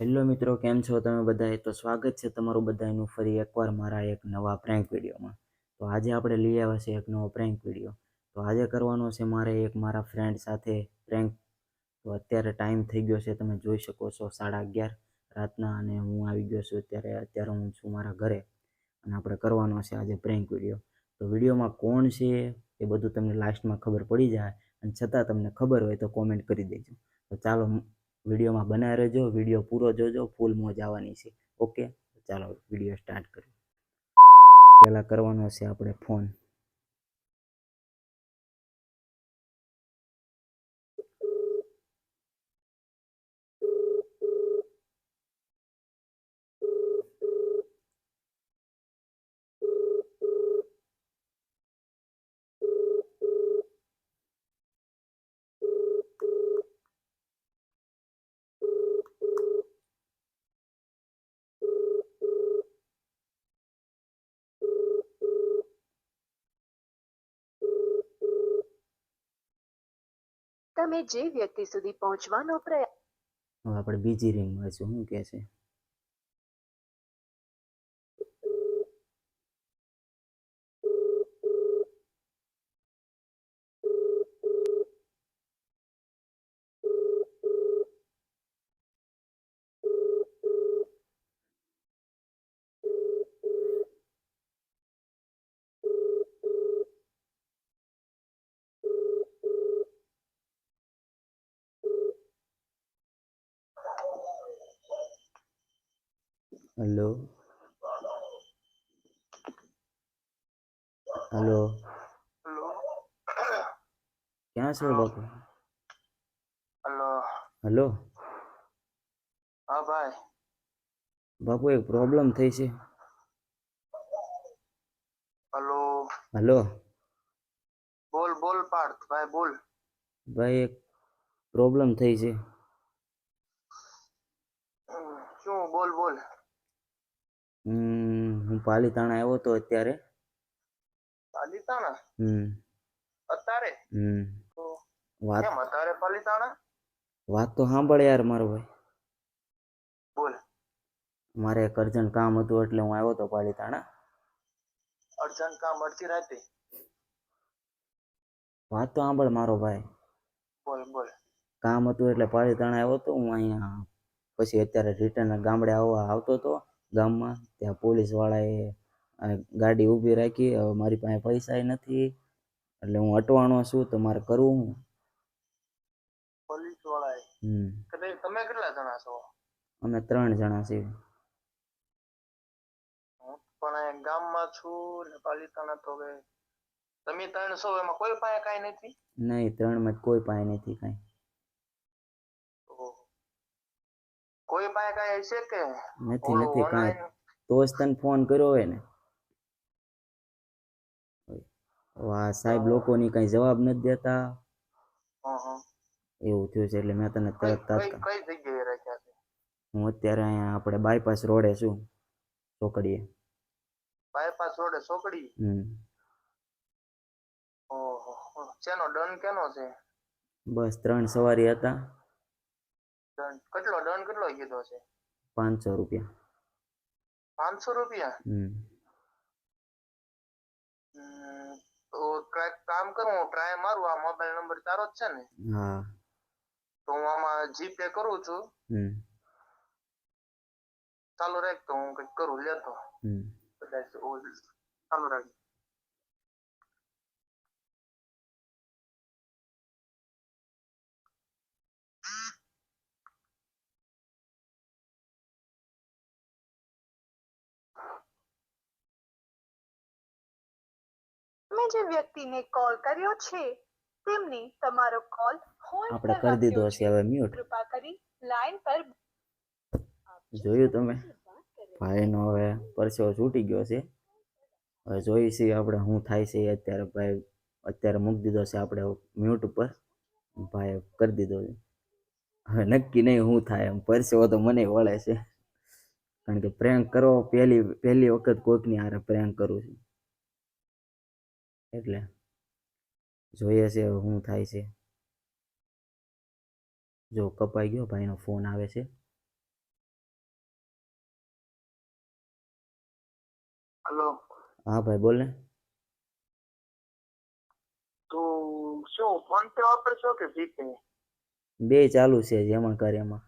Hello મિત્રો, કેમ છો તમે બધાએ? તો સ્વાગત છે તમારું બધાનું ફરી એકવાર મારા એક નવા પ્રેન્ક વિડીયોમાં. તો આજે આપણે લઈ આવ્યા છે એક નવો પ્રેન્ક વિડીયો. તો આજે કરવાનો છે મારે એક મારા ફ્રેન્ડ સાથે પ્રેન્ક. તો અત્યારે ટાઈમ થઈ ગયો છે, તમે જોઈ શકો છો 11:30 રાતના, અને હું આવી ગયો છું અત્યારે હું છું મારા ઘરે, અને આપણે કરવાનો છે આજે પ્રેન્ક વિડીયો. તો વિડીયોમાં કોણ છે એ બધું તમને લાસ્ટમાં ખબર પડી જાય, અને છતાં તમને ખબર હોય તો કોમેન્ટ કરી દેજો. તો ચાલો વિડીયોમાં બનાવી રહેજો, વિડીયો પૂરો જોજો, ફૂલ મોજ આવવાની છે. ઓકે, ચાલો વિડીયો સ્ટાર્ટ કરીએ. પહેલાં કરવાનો છે આપણે ફોન. તમે જે વ્યક્તિ સુધી પહોંચવાનો પ્રયાસ હવે આપણે બીજી રિંગમાં છું, શું કહે છે? હલો હલો, હેલો ક્યાં છો હેલો બાપુ? હેલો હલો હા ભાઈ. બાપુ, એક પ્રોબ્લેમ થઈ છે. હેલો, હલો બોલ બોલ પાર્થ ભાઈ, બોલ. ભાઈ, એક પ્રોબ્લેમ થઈ છે. શું? બોલ બોલ. હું પાલીતાણા આવ્યો હતો અત્યારે. પાલીતાણા? હમ અત્યારે? હમ તો વાત કેમ અત્યારે પાલીતાણા? વાત તો સાંભળ યાર મારો ભાઈ. બોલ. મારે એક અર્જન્ટ કામ હતું એટલે હું આવ્યો હતો પાલીતાણા. અર્જન્ટ કામ અડધી રાતે? વાત તો સાંભળ મારો ભાઈ. બોલ બોલ. કામ હતું એટલે પાલીતાણા આવ્યો હતો હું અહીંયા. પછી અત્યારે રિટર્ન ગામડે આવતો હતો. ગામમાં ત્યાં પોલીસવાળાએ ગાડી ઊભી રાખી. હવે મારી પાસે પૈસા નથી, એટલે હું અટવાણો છું. તો મારે કરવું હું? પોલીસ વાળાએ? તમે કેટલા જણા છો? અમે 3 જણા છીએ. હું પણ ગામમાં છું ને પાલીતાણા. તો હવે તમે 3 છો, એમાં કોઈ પાસે કાંઈ નથી? નહીં, 3 માં કોઈ પાસે નથી કાંઈ. કોઈ પાસે કાંઈ હશે કે? નથી કાંઈ. ઓનલાઈન? તો જ તને ફોન કર્યો હોય ને. આ સાહેબ લોકોની કાંઈ જવાબ નથી દેતા. એવું થયું છે એટલે મેં તને તરત તાત્કાલિક. કઈ જગ્યાએ રાખ્યા છે? હું અત્યારે અહીંયા આપણે બાયપાસ રોડે છું, ચોકડીએ. બાયપાસ રોડે ચોકડી? ઓહો, શેનો ડન કેનો છે? બસ 3 સવારી હતા. દંડ કેટલો કીધો છે? 500 રૂપિયા. 500 રૂપિયા? તો ટ્રાય કામ કરું, હું ટ્રાય મારું. આ મોબાઈલ નંબર તારો જ છે ને? હા. તો હું આમાં જીપે કરું છું. ચાલુ રાખ, તો હું કઈક કરું લેતો. કદાચ ચાલુ રાખ. તમે જે વ્યક્તિને કોલ કર્યો છે તેમને તમારો કોલ હોલ્ડ આપણે પર કરી દીધો રાખ્યો હશે છે. હવે મ્યુટ. કૃપા કરી લાઈન પર. જોયું તમે? ભાઈનો હવે પરસેવો છૂટી ગયો છે. હવે જોઈ છીએ આપણે શું થાય છે. અત્યારે ભાઈ અત્યારે મૂકી દીધો છે આપણે મ્યુટ ઉપર. ભાઈ કરી દીધો છે. હવે નક્કી નહીં શું થાય. એમ પરસેવો તો મને વળે છે, કારણ કે પ્રેન્ક કરો પહેલી વખત કોઈકની હારે પ્રેન્ક કરું છું, એટલે જોઈએ છે હવે શું થાય છે. જો કપાઈ ગયો, ભાઈનો ફોન આવે છે. હલો. હા ભાઈ બોલ ને. તો શું ફોન પે વાપરશો કે જીપે? બે ચાલુ છે જેમાં કરે એમાં.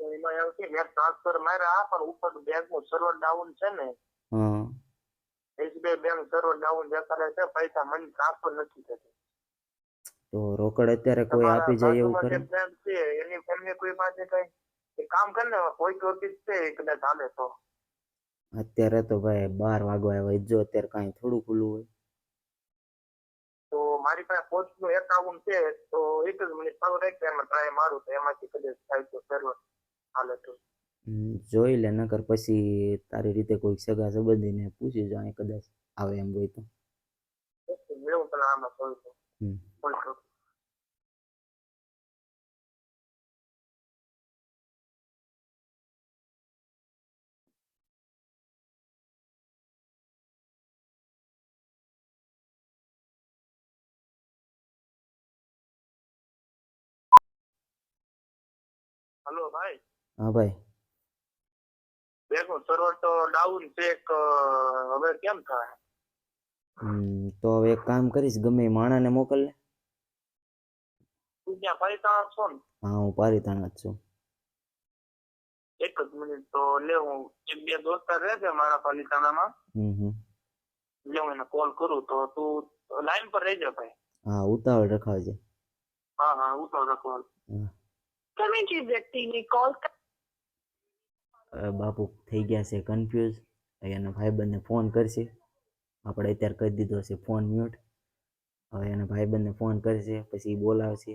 તો એમાં એવું છે મેં ટ્રાન્સફર માર્યા પણ ઉપર બેંકનું સર્વર ડાઉન છે ને, હા SBI બેંક સર્વર ડાઉન દેખાડે છે, પૈસા મને ટ્રાન્સફર નથી થતી. તો રોકડ અત્યારે કોઈ તમારા આપી જાય એવું બાજુમાં કરે? જે ફ્રેન્ડ છે એની ફેમિલી કોઈ પાસે કઈ એક કામ કરીને પોસ્ટ ઓફિસ છે એ કદાચ હાલે તો. અત્યારે તો ભાઈ 12 વાગવા આવ્યા જો અત્યારે કાંઈ થોડું ખુલ્લું હોય. તો મારી પાસે પોસ્ટનું એકાઉન્ટ છે, તો એક જ મિનિટ ચાલુ રાખજો, એમાં ટ્રાય મારું તો એમાંથી કદાચ થાય તો સર્વર હાલે તો. જોઈ લે નકર પછી તારી રીતે કોઈ સગા સંબંધીને પૂછી જો અહીં કદાચ આવે એમ હોય તો. મેં તને આમાં કહ્યું તો હમ. Post office. હલો ભાઈ. હા ભાઈ. બેંકનું સર્વર તો ડાઉન છે, હવે કેમ થાય? તો હવે એક કામ કરીશ, ગમે એ માણાને મોકલ ને. તું ત્યાં પાલિતાણા છો ને? હા હું પાલીતાણા જ છું. એક જ મિનિટ તો લે, હું એક બે દોસ્તાર રહે છે મારા પાલિતાણામાં, હમ. લે હું એને કોલ કરું તો તું લાઈન પર રહેજે ભાઈ. હા ઉતાવળ રખાવજે. હા હા ઉતાવળ કોલ. હા. તમે જે વ્યક્તિને કોલ બાપુ થઈ ગયા છે કન્ફ્યુઝ. એના ભાઈબંધને ફોન કરશે. આપણે અત્યારે કરી દીધો છે ફોન મ્યુટ. હવે એના ભાઈબંધને ફોન કરશે, પછી બોલાવશે,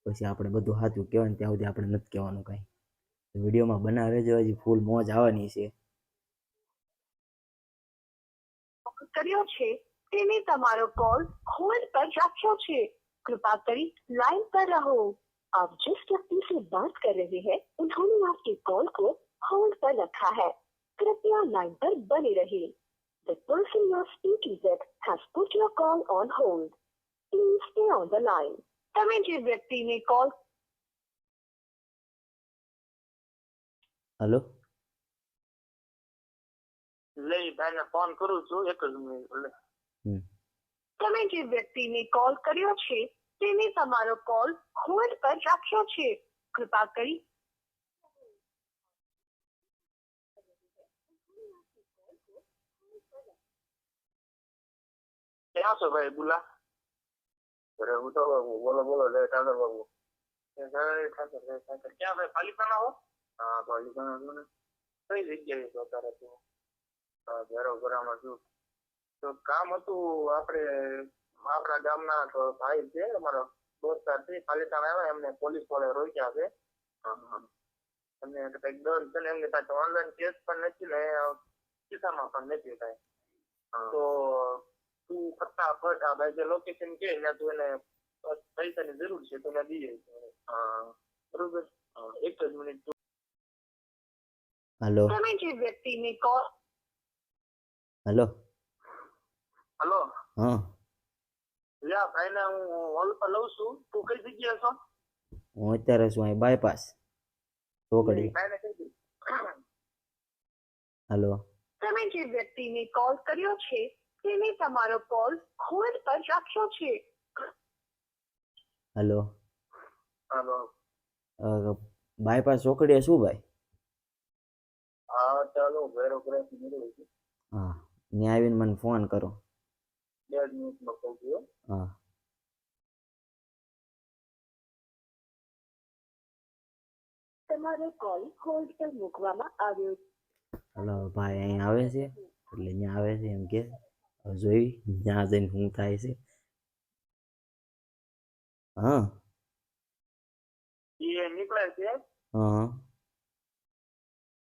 પછી આપણે બધું સાચું કહેવાનું ત્યાં સુધી આપણે નથી કહેવાનું કાંઈ. વિડીયોમાં બનાવે રહેજો, હજી ફૂલ મોજ આવવાની છે. કર્યો છે તેને તમારો કોલ હોલ્ડ પર રાખ્યો છે, कृपा करी लाइन पर रहो। आप जिस व्यक्ति से बात कर रहे हैं उन्होंने आपके कॉल को होल्ड पर रखा है, कृपया लाइन पर बने रहिए। The person you are speaking with has put your call on hold. Please stay on the line. તમે જે વ્યક્તિને કોલ હલો. લઈ ભાઈને ફોન કરું છું, એક જ મિનિટ. હમ. તમે જે વ્યક્તિને કોલ કર્યો છે તેને તમારો કોલ હોલ્ડ પર રાખ્યો છે, કૃપા કરી ક્યાં છો ભાઈ? બોલા. અરે હું તો બોલો બોલો લે ટાંડર બાબુ. ક્યાં ભાઈ પાલિતાણા હો? હા પાલિતાણા છું ને. કઈ જગ્યાએ છો અત્યારે તું? હા ઘરોમાં છું. તો કામ હતું, આપણે આપણા ગામના તો ભાઈ છે અમારો દોસ્તાર છે, પાલિતાણા આવ્યા, એમને પોલીસ વાળા રોક્યા છે. અને કંઈક દંડ છે ને, એમની પાસે ઓનલાઈન કેસ પણ નથી ને ખિસ્સામાં પણ નથી કાંઈ. તો તું ફટાફટ આ ભાઈ જે લોકેશન કે ત્યાં તું એને પૈસાની જરૂર છે તો એને દઈએ. બરોબર, એક જ મિનિટ. હલો. તમે જે વ્યક્તિને કોલ હલો. હલો. હા યા ભાઈને હું હોલ પર લઉં છું, તું કઈ જગ્યાએ છો? હું અત્યારે છું અહીં બાયપાસ ચોકડી. ભાઈને કહી દે. હલો. તમે જે વ્યક્તિને કોલ કર્યો છે તેને તમારો કોલ હોલ્ડ પર રાખ્યો છે. હલો. હલો. બાયપાસ ચોકડીએ શું ભાઈ? હા ચાલો ઘરે ઘરે મળ્યું છે. હા ત્યાં આવીને મને ફોન કરો. 2 મિનિટમાં કહું છું. હા. તમારો કોલ હોલ્ડ પર મૂકવામાં આવ્યો. હલો ભાઈ અહીં આવે છે એટલે ત્યાં આવે છે એમ કે જોઈ ત્યાં જઈને શું થાય છે. હા એ નીકળે છે. હા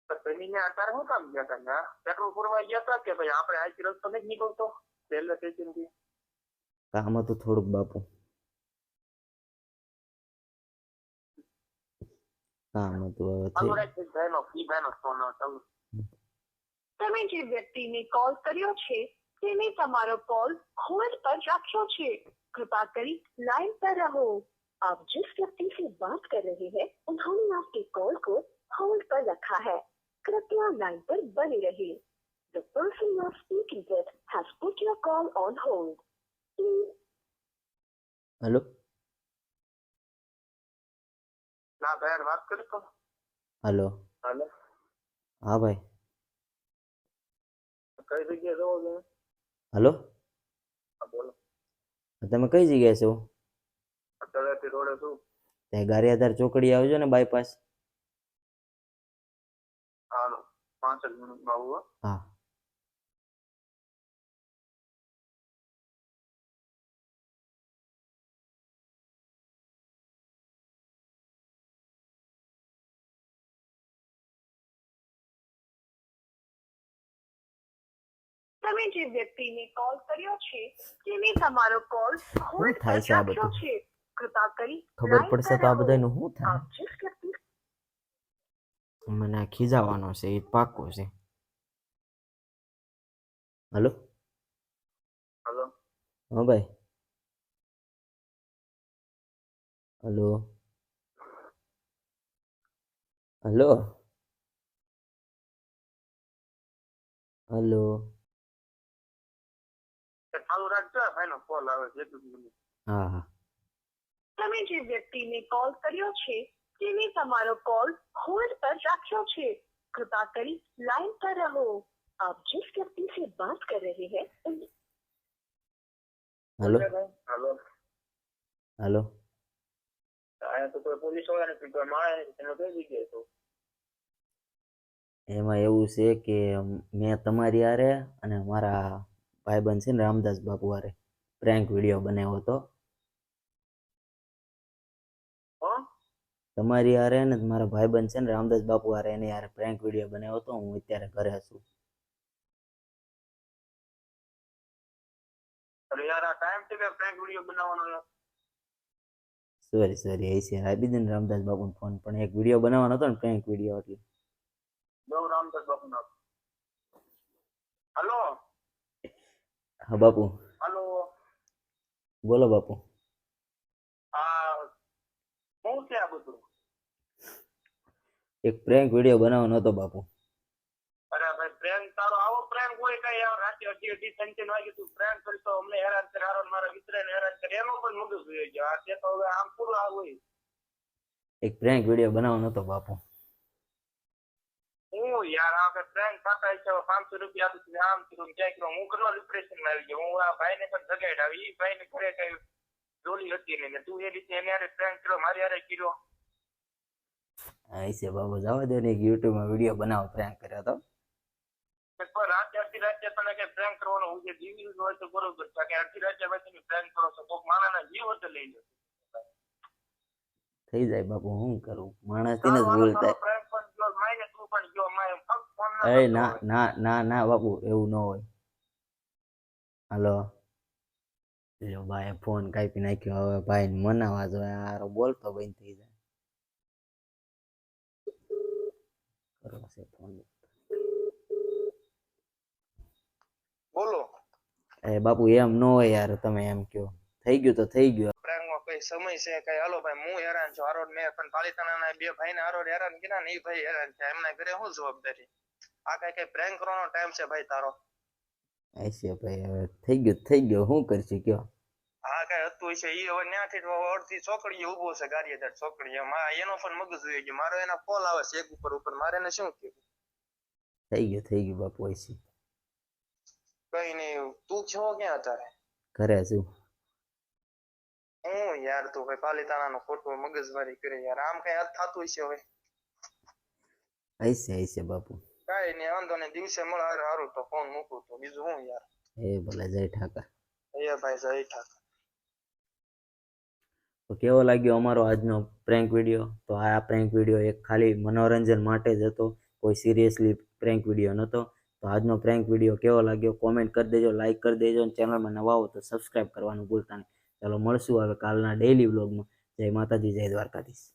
તમે અત્યારે શું કામ ગયા હતા? પેટ્રોલ પૂરવા ગયા હતા કે ભાઈ આપણે આખી રસ્તો નથી નીકળતો રેલવે સ્ટેશન થી? કામ હતું થોડુંક બાપુ. કામ હતું હવે તમે જે વ્યક્તિને કોલ કર્યો છે તેને તમારો કોલ होल्ड पर राख्यो છે, कृपा करी लाइन पर रहो। आप जिस व्यक्ति से बात कर रहे हैं उन्होंने आपके कॉल को होल्ड पर रखा है, कृपया लाइन पर बने रहिए। The person you are speaking with has put your call on hold. Hello ના ભાઈ વાત કરી તો હલો હાલો હા ભાઈ કઈ જગ્યાએ જવો છે હલો હા બોલો તમે કઈ જગ્યાએ છો તળેટી રોડે છું ત્યાં ગારિયાધાર ચોકડી આવજો ને બાયપાસ હાલો 5 મિનિટમાં આવું હો. હા તમે જે વ્યક્તિને કોલ કર્યો છે તેને તમારો કોલ હોલ્ડ થાય પર છે આ રાખ્યો બધું? છે કૃપા કરી ખબર લાઈન પડશે પર તો આ રહો. બધાનું શું થાય આપ जिस व्यक्ति મને ખીજાવાનો છે એ પાક્કો છે હલો હાલો હા ભાઈ હલો હલો હલો ચાલુ રાખજો ભાઈનો કોલ આવે છે 1 મિનિટ હા હા તમે જે વ્યક્તિને કોલ કર્યો છે તેને તમારો કોલ હોલ્ડ પર રાખ્યો છે कृपा કરી लाइन पर रहो आप जिस व्यक्ति से बात कर रहे हैं હલો હાલો હલો અહીંયા તો કોઈ પોલીસ વાળા નથી કોઈ માણસ એનો કઈ જગ્યાએ છો એમાં એવું છે કે મેં તમારી હારે અને મારા ભાઈબંધ છે ને રામદાસ બાપુ હારે પ્રેન્ક વિડીયો બનાવ્યો હતો હો તમારી હારે ને મારા ભાઈબંધ છે ને રામદાસ બાપુ હારે એની હારે પ્રેન્ક વિડીયો બનાવ્યો હતો હું અત્યારે ઘરે છું અરે યાર આ ટાઈમ છે કે પ્રેન્ક વિડીયો બનાવવાનો સોરી એ છે આપી દે ને રામદાસ બાપુનો ફોન પણ એક વિડીયો બનાવવાનો હતો ને પ્રેન્ક વિડીયો એટલે બહુ રામદાસ બાપુ ના હાલો હા બાપુ હાલો બોલો બાપુ આ શું છે આ બધું એક પ્રેન્ક વિડીયો બનાવવાનો હતો બાપુ અરે ભાઈ પ્રેન્ક તારો આવો પ્રેન્ક હોય કઈ યાર રાતે 2:30 વાગે તું પ્રેન્ક કરી તો અમને હેરાન કરે હારો મારા મિત્રને હેરાન કરે એનો પણ મગજ હોય છે આ તે તો હવે આમ પૂરું આ હોય એક પ્રેન્ક વિડીયો બનાવવાનો હતો બાપુ હું યાર આ કે પ્રેન્ક થતા છે 500 રૂપિયા આપી આમ કીધું ક્યાં કીધું હું કેટલો ડિપ્રેશન માં આવી ગયો હું આ ભાઈને પણ જગાડ આવી ઈ ભાઈને ઘરે કઈ જોલી હતી ને તું એ રીતે એને યાર પ્રેન્ક કર્યો મારી યાર કર્યો હા છે બાપુ જવા દે ને એક યુટ્યુબમાં વિડીયો બનાવો પ્રેન્ક કર્યો હતો પણ રાતે અડધી રાતે તને કઈ પ્રેન્ક કરવાનો હું જે જીવી હોય તો બરોબર છે કે અડધી રાતે પછી પ્રેન્ક કરો છો કોઈક માણસના જીવ હતો લઈ લે થઈ જાય બાપુ શું કરું માણસથી ને જ ભૂલ થાય પ્રેન્ક પણ ગયો માઈને તું પણ ગયો માય ફક્ત ફોન એ ના ના બાપુ એવું ન હોય હાલો લ્યો ભાઈ ફોન કાપી નાખ્યો હવે ભાઈ મનાવા જોઈએ હારો બોલતો બંધ થઈ જાય કરો છે ફોન બોલો એ બાપુ એમ ન હોય યાર તમે એમ કયો થઈ ગયું તો થઈ ગયું પ્રેન્કમાં કઈ સમય છે કઈ હાલો ભાઈ હું હેરાન છું હારો મેં પણ પાલિતાણાના બે ભાઈને હારો હેરાન કર્યા ને એ ભાઈ હેરાન છે એમના ઘરે શું જવાબદારી આ કઈ પ્રેન્ક કરવાનો ટાઈમ છે ભાઈ તારો છે ભાઈ હવે થઈ ગયું તો થઈ ગયું શું કરશું કયો હા કઈ હતું છે ઈ હવે ત્યાંથી અડધી ચોકડીએ ઉભો છે ગાડીએ ચોકડીએ એનો પણ મગજ હોય ગયો મારો એના કોલ આવે છે એક ઉપર મારે એને શું કીધું થઈ ગયું બાપુ છે કઈ નહીં તું છો ક્યાં અત્યારે ઘરે છું હું યાર તું ભાઈ પાલિતાણાનો ખોટો મગજમારી કરે યાર આમ કઈ થતું છે હવે છે બાપુ કઈ નહીં વાંધો નહીં દિવસે મળે હારું તો ફોન મૂકું તો બીજું હું યાર એ ભલે જય ઠાકર એ ભાઈ જય ઠાકર તો કેવો લાગ્યો અમારો આજનો પ્રેન્ક વિડીયો તો આ પ્રેન્ક વિડીયો એક ખાલી મનોરંજન માટે જ હતો કોઈ સિરિયસલી પ્રેન્ક વિડીયો નહોતો તો આજનો પ્રેન્ક વિડીયો કેવો લાગ્યો કોમેન્ટ કરી દેજો લાઈક કરી દેજો અને ચેનલમાં નવા હો તો સબસ્ક્રાઈબ કરવાનું ભૂલતા નહીં ચાલો મળશું હવે કાલના ડેઈલી વ્લોગમાં જય માતાજી જય દ્વારકાધીશ